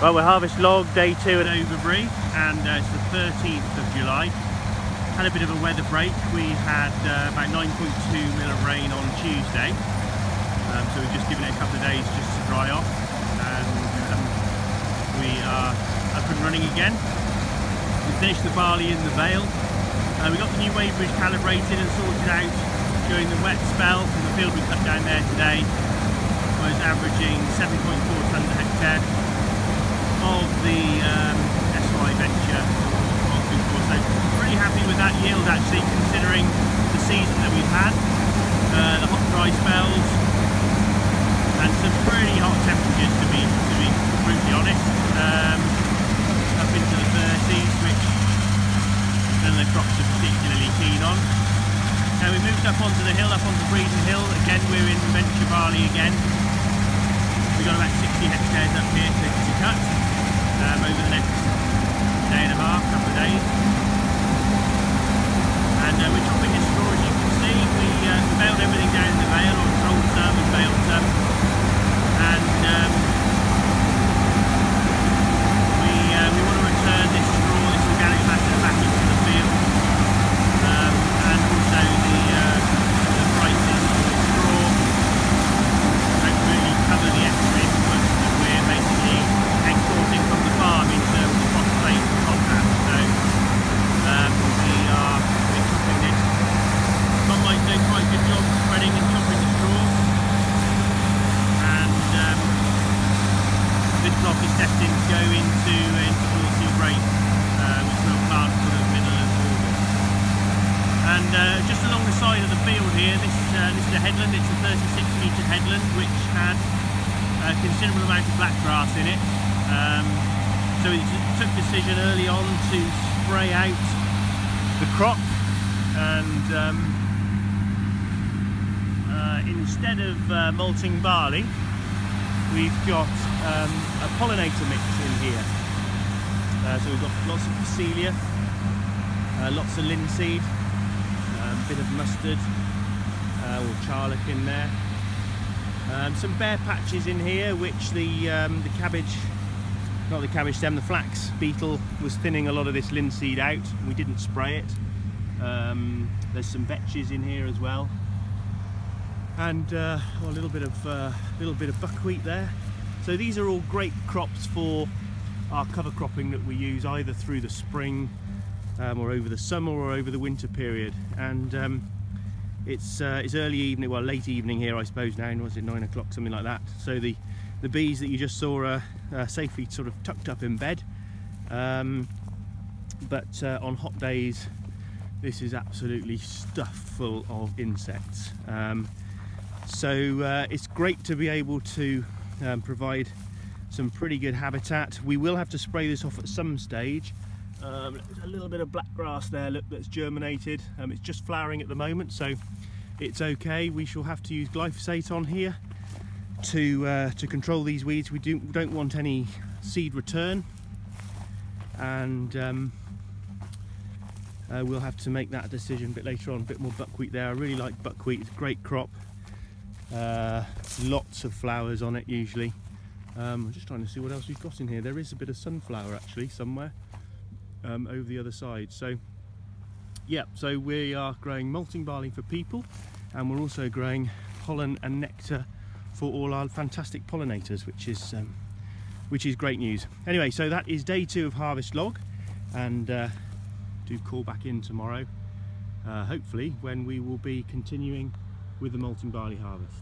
Well, we're harvest log day 2 at Overbury, and it's the 13th of July. Had a bit of a weather break. We had about 9.2 mil of rain on Tuesday, so we've just given it a couple of days just to dry off, and we are up and running again. We finished the barley in the vale. We got the new weighbridge calibrated and sorted out during the wet spell, and the field we cut down there today was averaging 7.4 tonnes a hectare of the SY Venture. So pretty happy with that yield actually, considering the season that we've had, the hot dry spells and some pretty hot temperatures to be brutally honest, up into the 30s, which none of the crops are particularly keen on. Now we moved up onto the hill, up onto Bredon Hill. Again, we're in Venture Barley again. We've got about 60 hectares up here to cut over the next day and a half, couple of days. And we're chopping this straw, as you can see. We baled everything down in the vale, or sold some and baled some. And we want to return this straw, this organic matter, back into the field. And also the prices for the straw don't really cover the extra input that we're basically exporting from the farm in terms of phosphate and potash. So we're chopping this. Tom might do quite a good job spreading and chopping the straw. And this block is destined to go into oilseed rape, which we'll plant for the middle of August. And just along the side of the field here, this is a headland. It's a 36-metre headland which had a considerable amount of black grass in it. So we took a decision early on to spray out the crop, and instead of malting barley, we've got a pollinator mix in here. So we've got lots of Phacelia, lots of linseed, a bit of mustard or charlock in there. Some bare patches in here which the cabbage, not the cabbage stem, the flax beetle was thinning a lot of this linseed out. We didn't spray it. There's some vetches in here as well, and a little bit of buckwheat there. So these are all great crops for our cover cropping that we use either through the spring or over the summer or over the winter period. And it's early evening, well late evening here I suppose now, was it 9 o'clock, something like that. So the bees that you just saw are safely sort of tucked up in bed, but on hot days this is absolutely stuffed full of insects. So it's great to be able to provide some pretty good habitat. We will have to spray this off at some stage. There's a little bit of black grass there, look, that's germinated. It's just flowering at the moment, so it's okay. We shall have to use glyphosate on here to control these weeds. We don't want any seed return, and we'll have to make that decision a bit later on. A bit more buckwheat there. I really like buckwheat, it's a great crop. Lots of flowers on it usually. I'm just trying to see what else we've got in here. There is a bit of sunflower actually somewhere over the other side. So yeah, so we are growing malting barley for people, and we're also growing pollen and nectar for all our fantastic pollinators, which is great news. Anyway, so that is day 2 of harvest log, and do call back in tomorrow, hopefully when we will be continuing with the malting barley harvest.